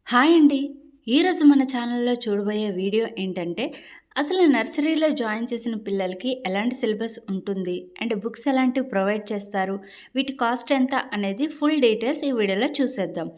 Hi అండి. ఈరోజు మన ఛానల్‌లో చూడబోయే వీడియో ఏంటంటే, అసలు నర్సరీలో జాయిన్ చేసిన పిల్లలకి ఎలాంటి సిలబస్ ఉంటుంది? అండ్ బుక్స్ ఎలాంటివి ప్రొవైడ్ చేస్తారు? వీటి కాస్ట్ ఎంత అనేది ఫుల్ డీటెయిల్స్ ఈ వీడియోలో చూసేద్దాం.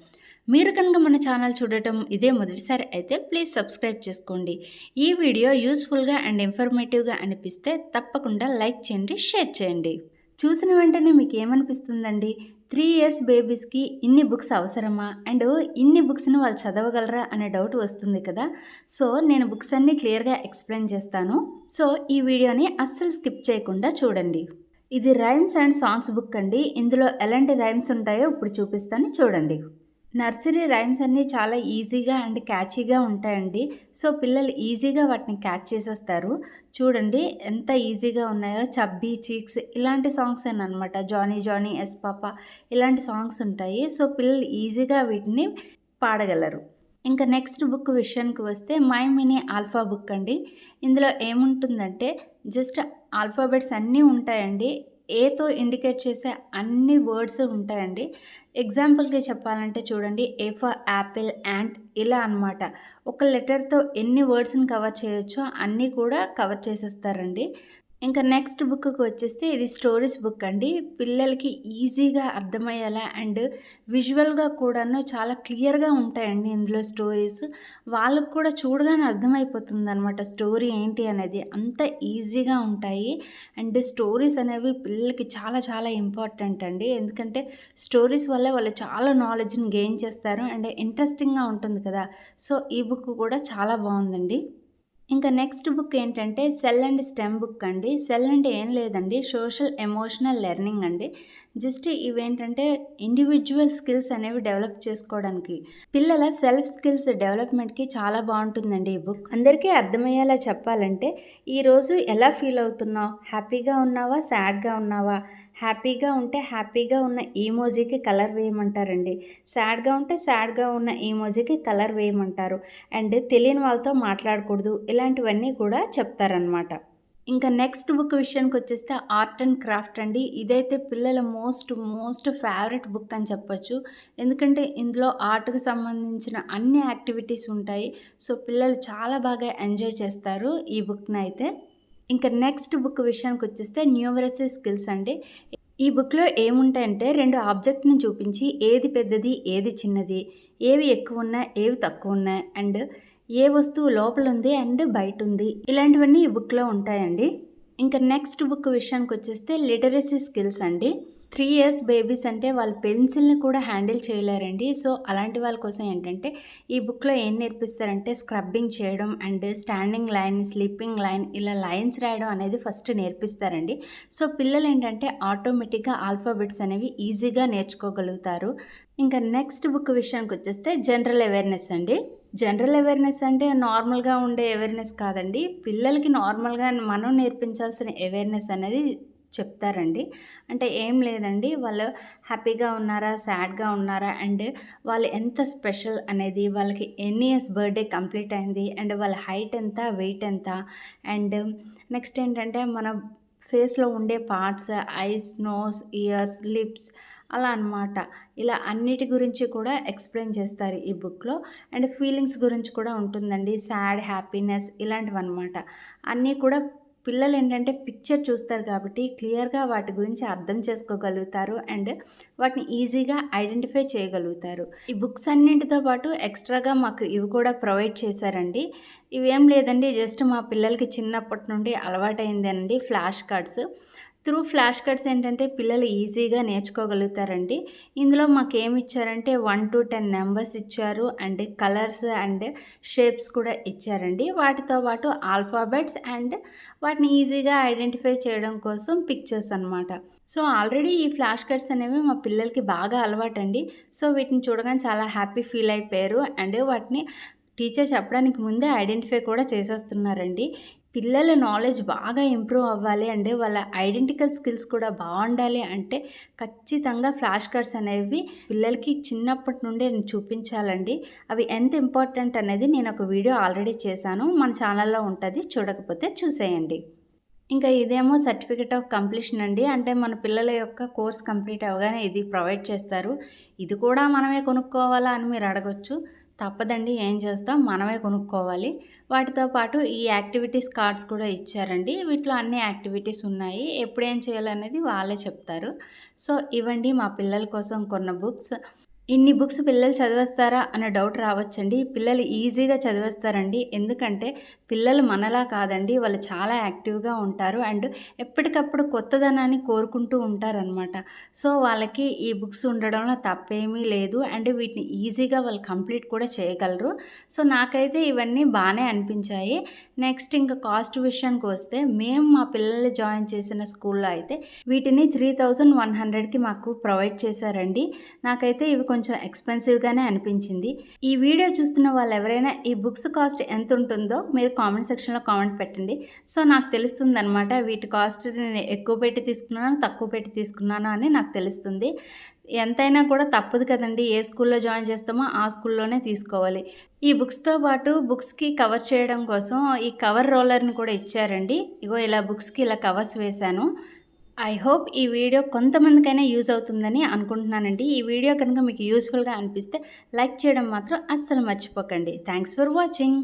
మీరు కనుక మన ఛానల్ చూడటం ఇదే మొదటిసారి అయితే ప్లీజ్ సబ్స్క్రైబ్ చేసుకోండి. ఈ వీడియో యూజ్‌ఫుల్‌గా అండ్ ఇన్ఫర్మేటివ్‌గా అనిపిస్తే తప్పకుండా లైక్ చేయండి, షేర్ చేయండి. చూసిన వెంటనే మీకేమనిపిస్తుందండి? 3 ఇయర్స్ బేబీస్‌కి ఇన్ని బుక్స్ అవసరమా? అండ్ ఇన్ని బుక్స్‌ని వాళ్ళు చదవగలరా అనే డౌట్ వస్తుంది కదా! సో, నేను బుక్స్ అన్నీ క్లియర్‌గా ఎక్స్‌ప్లెయిన్ చేస్తాను. సో, ఈ వీడియోని అస్సలు స్కిప్ చేయకుండా చూడండి. ఇది రైమ్స్ అండ్ సాంగ్స్ బుక్ అండి. ఇందులో ఎలాంటి రైమ్స్ ఉంటాయో ఇప్పుడు చూపిస్తాను చూడండి. నర్సరీ రైమ్స్ అన్నీ చాలా ఈజీగా అండ్ క్యాచీగా ఉంటాయండి. సో, పిల్లలు ఈజీగా వాటిని క్యాచ్ చేసేస్తారు. చూడండి ఎంత ఈజీగా ఉన్నాయో. 'చబ్బీ చీక్స్' ఇలాంటి సాంగ్సేననమాట. 'జానీ జానీ ఎస్ పాప' ఇలాంటి సాంగ్స్ ఉంటాయి. సో, పిల్లలు ఈజీగా వీటిని పాడగలరు. ఇంకా నెక్స్ట్ బుక్ విషయానికి వస్తే 'మై మినీ ఆల్ఫా' బుక్ అండి. ఇందులో ఏముంటుందంటే జస్ట్ ఆల్ఫాబెట్స్ అన్నీ ఉంటాయండి. ఏతో ఇండికేట్ చేసే అన్ని వర్డ్స్ ఉంటాయండి. ఎగ్జాంపుల్‌కి చెప్పాలంటే చూడండి, ఏ ఫర్ యాపిల్, యాంట్ ఇలా అనమాట. ఒక లెటర్‌తో ఎన్ని వర్డ్స్‌ని కవర్ చేయొచ్చో అన్నీ కూడా కవర్ చేసేస్తారండి. ఇంకా నెక్స్ట్ బుక్‌కి వచ్చేస్తే ఇది స్టోరీస్ బుక్ అండి. పిల్లలకి ఈజీగా అర్థమయ్యేలా అండ్ విజువల్‌గా కూడాను చాలా క్లియర్‌గా ఉంటాయండి ఇందులో స్టోరీస్. వాళ్ళకి కూడా చూడగానే అర్థమైపోతుందనమాట స్టోరీ ఏంటి అనేది. అంత ఈజీగా ఉంటాయి. అండ్ స్టోరీస్ అనేవి పిల్లలకి చాలా చాలా ఇంపార్టెంట్ అండి. ఎందుకంటే స్టోరీస్ వల్ల వాళ్ళు చాలా నాలెడ్జ్‌ని గెయిన్ చేస్తారు. అండ్ ఇంట్రెస్టింగ్‌గా ఉంటుంది కదా! సో, ఈ బుక్ కూడా చాలా బావుందండి. ఇంకా నెక్స్ట్ బుక్ ఏంటంటే 'సెల్ అండ్ స్టెమ్' బుక్ అండి. సెల్ అంటే ఏం లేదండి, సోషల్ ఎమోషనల్ లెర్నింగ్ అండి. జస్ట్ ఇవేంటంటే ఇండివిడ్యువల్ స్కిల్స్ అనేవి డెవలప్ చేసుకోవడానికి. పిల్లల సెల్ఫ్ స్కిల్స్ డెవలప్‌మెంట్‌కి చాలా బావుంటుందండి ఈ బుక్. అందరికీ అర్థమయ్యేలా చెప్పాలంటే, ఈరోజు ఎలా ఫీల్ అవుతున్నావు? హ్యాపీగా ఉన్నావా? సాడ్‌గా ఉన్నావా? హ్యాపీగా ఉంటే హ్యాపీగా ఉన్న ఈమోజికి కలర్ వేయమంటారండి. సాడ్‌గా ఉంటే సాడ్‌గా ఉన్న ఈమోజికి కలర్ వేయమంటారు. అండ్ తెలియని వాళ్ళతో మాట్లాడకూడదు. ఇలాంటివన్నీ కూడా చెప్తారనమాట. ఇంకా నెక్స్ట్ బుక్ విషయానికొచ్చేస్తే ఆర్ట్ అండ్ క్రాఫ్ట్ అండి. ఇదైతే పిల్లల మోస్ట్ ఫేవరెట్ బుక్ అని చెప్పొచ్చు. ఎందుకంటే ఇందులో ఆర్ట్‌కి సంబంధించిన అన్ని యాక్టివిటీస్ ఉంటాయి. సో, పిల్లలు చాలా బాగా ఎంజాయ్ చేస్తారు ఈ బుక్‌నైతే. ఇంకా నెక్స్ట్ బుక్ విషయానికొచ్చేస్తే న్యూమరసీ స్కిల్స్ అండి. ఈ బుక్‌లో ఏముంటాయంటే 2 ఆబ్జెక్ట్‌ని చూపించి ఏది పెద్దది, ఏది చిన్నది, ఏవి ఎక్కువున్నాయి, ఏవి తక్కువున్నాయి అండ్ ఏ వస్తువు లోపలుంది అండ్ బయటుంది. ఇలాంటివన్నీ ఈ బుక్‌లో ఉంటాయండి. ఇంకా నెక్స్ట్ బుక్ విషయానికొచ్చేస్తే లిటరసీ స్కిల్స్ అండి. 3 ఇయర్స్ బేబీస్ అంటే వాళ్ళు పెన్సిల్‌ని కూడా హ్యాండిల్ చేయలేరండి. సో, అలాంటి వాళ్ళ కోసం ఏంటంటే ఈ బుక్‌లో ఏం నేర్పిస్తారంటే స్క్రబ్బింగ్ చేయడం and standing line, sleeping line ఇలా లైన్స్ రాయడం అనేది ఫస్ట్ నేర్పిస్తారండి. సో, పిల్లలేంటంటే ఆటోమేటిక్‌గా ఆల్ఫాబెట్స్ అనేవి ఈజీగా నేర్చుకోగలుగుతారు. ఇంకా నెక్స్ట్ బుక్ విషయానికొచ్చేస్తే జనరల్ అవేర్‌నెస్ అండి. జనరల్ అవేర్‌నెస్ అంటే నార్మల్‌గా ఉండే అవేర్‌నెస్ కాదండి. పిల్లలకి నార్మల్‌గా మనం నేర్పించాల్సిన అవేర్‌నెస్ అనేది చెప్తారండి. అంటే ఏం లేదండి, వాళ్ళు హ్యాపీగా ఉన్నారా? సాడ్‌గా ఉన్నారా? అండ్ వాళ్ళు ఎంత స్పెషల్ అనేది, వాళ్ళకి ఎన్ని ఇయర్స్ బర్త్‌డే కంప్లీట్ అయింది అండ్ వాళ్ళ హైట్ ఎంత? వెయిట్ ఎంత? అండ్ నెక్స్ట్ ఏంటంటే మన ఫేస్‌లో ఉండే parts, eyes, nose, ears, lips అలా అనమాట. ఇలా అన్నిటి గురించి కూడా ఎక్స్‌ప్లెయిన్ చేస్తారు ఈ బుక్‌లో. అండ్ ఫీలింగ్స్ గురించి కూడా ఉంటుందండి. సాడ్, హ్యాపీనెస్ ఇలాంటివన్నమాట. అన్నీ కూడా పిల్లలేంటంటే పిక్చర్ చూస్తారు కాబట్టి క్లియర్‌గా వాటి గురించి అర్థం చేసుకోగలుగుతారు. అండ్ వాటిని ఈజీగా ఐడెంటిఫై చేయగలుగుతారు. ఈ బుక్స్ అన్నింటితో పాటు ఎక్స్‌ట్రాగా మాకు ఇవి కూడా ప్రొవైడ్ చేశారండి. ఇవేం లేదండి, జస్ట్ మా పిల్లలకి చిన్నప్పటి నుండి అలవాటయిందేనండి flash cards. Through flash cards ఏంటంటే పిల్లలు ఈజీగా నేర్చుకోగలుగుతారండి. ఇందులో మాకేమిచ్చారంటే 1-10 నంబర్స్ ఇచ్చారు. అండ్ కలర్స్ అండ్ షేప్స్ కూడా ఇచ్చారండి. వాటితో పాటు ఆల్ఫాబెట్స్ అండ్ వాటిని ఈజీగా ఐడెంటిఫై చేయడం కోసం పిక్చర్స్ అనమాట. సో, ఆల్రెడీ ఈ ఫ్లాష్ కార్డ్స్ అనేవి మా పిల్లలకి బాగా అలవాటండి. సో, వీటిని చూడగానే చాలా హ్యాపీ ఫీల్ అయిపోయారు. అండ్ వాటిని టీచర్ చెప్పడానికి ముందే ఐడెంటిఫై కూడా చేసేస్తున్నారండి. పిల్లల నాలెడ్జ్ బాగా ఇంప్రూవ్ అవ్వాలి అంటే వాళ్ళ ఐడెంటికల్ స్కిల్స్ కూడా బాగుండాలి అంటే ఖచ్చితంగా ఫ్లాష్ కార్డ్స్ అనేవి పిల్లలకి చిన్నప్పటి నుండే చూపించాలండి. అవి ఎంత ఇంపార్టెంట్ అనేది నేను ఒక వీడియో ఆల్రెడీ చేశాను. మన ఛానల్లో ఉంటుంది, చూడకపోతే చూసేయండి. ఇంకా ఇదేమో సర్టిఫికేట్ ఆఫ్ కంప్లీషన్ అండి. అంటే మన పిల్లల యొక్క కోర్స్ కంప్లీట్ అవ్వగానే ఇది ప్రొవైడ్ చేస్తారు. ఇది కూడా మనమే కొనుక్కోవాలా అని మీరు అడగొచ్చు. తప్పదండి. ఏం చేస్తాం మనమే కొనుక్కోవాలి. వాటితో పాటు ఈ యాక్టివిటీస్ కార్డ్స్ కూడా ఇచ్చారండి. వీటిలో అన్ని యాక్టివిటీస్ ఉన్నాయి. ఎప్పుడేం చేయాలనేది వాళ్ళే చెప్తారు. సో, ఇవండి మా పిల్లల కోసం కొన్న బుక్స్. ఇన్ని బుక్స్ పిల్లలు చదివేస్తారా అన్న డౌట్ రావచ్చండి. పిల్లలు ఈజీగా చదివేస్తారండి. ఎందుకంటే పిల్లలు మనలా కాదండి. వాళ్ళు చాలా యాక్టివ్‌గా ఉంటారు. అండ్ ఎప్పటికప్పుడు కొత్తదనాన్ని కోరుకుంటూ ఉంటారనమాట. సో, వాళ్ళకి ఈ బుక్స్ ఉండడంలో తప్పేమీ లేదు. అండ్ వీటిని ఈజీగా వాళ్ళు కంప్లీట్ కూడా చేయగలరు. సో, నాకైతే ఇవన్నీ బానే అనిపించాయి. నెక్స్ట్ ఇంకా కాస్ట్ విషయానికొస్తే మేము మా పిల్లలు జాయిన్ చేసిన స్కూల్‌లో అయితే వీటిని 3100కి మాకు ప్రొవైడ్ చేశారండి. నాకైతే ఇవి కొంచెం ఎక్స్‌పెన్సివ్‌గానే అనిపించింది. ఈ వీడియో చూస్తున్న వాళ్ళెవరైనా ఈ బుక్స్ కాస్ట్ ఎంతుంటుందో మీరు కామెంట్ సెక్షన్‌లో కామెంట్ పెట్టండి. సో, నాకు తెలుస్తుందనమాట వీటి కాస్ట్ నేను ఎక్కువ పెట్టి తీసుకున్నానా, తక్కువ పెట్టి తీసుకున్నానా అని నాకు తెలుస్తుంది. ఎంతైనా కూడా తప్పదు కదండీ! ఏ స్కూల్‌లో జాయిన్ చేస్తామో ఆ స్కూల్‌లోనే తీసుకోవాలి. ఈ బుక్స్‌తో పాటు బుక్స్‌కి కవర్ చేయడం కోసం ఈ కవర్ రోలర్‌ని కూడా ఇచ్చారండి. ఇగో ఇలా బుక్స్‌కి ఇలా కవర్స్ వేశాను. ఐ హోప్ ఈ వీడియో కొంతమందికైనా యూజ్ అవుతుందని అనుకుంటున్నానండి. ఈ వీడియో కనుక మీకు యూజ్‌ఫుల్‌గా అనిపిస్తే లైక్ చేయడం మాత్రం అస్సలు మర్చిపోకండి. Thanks for watching.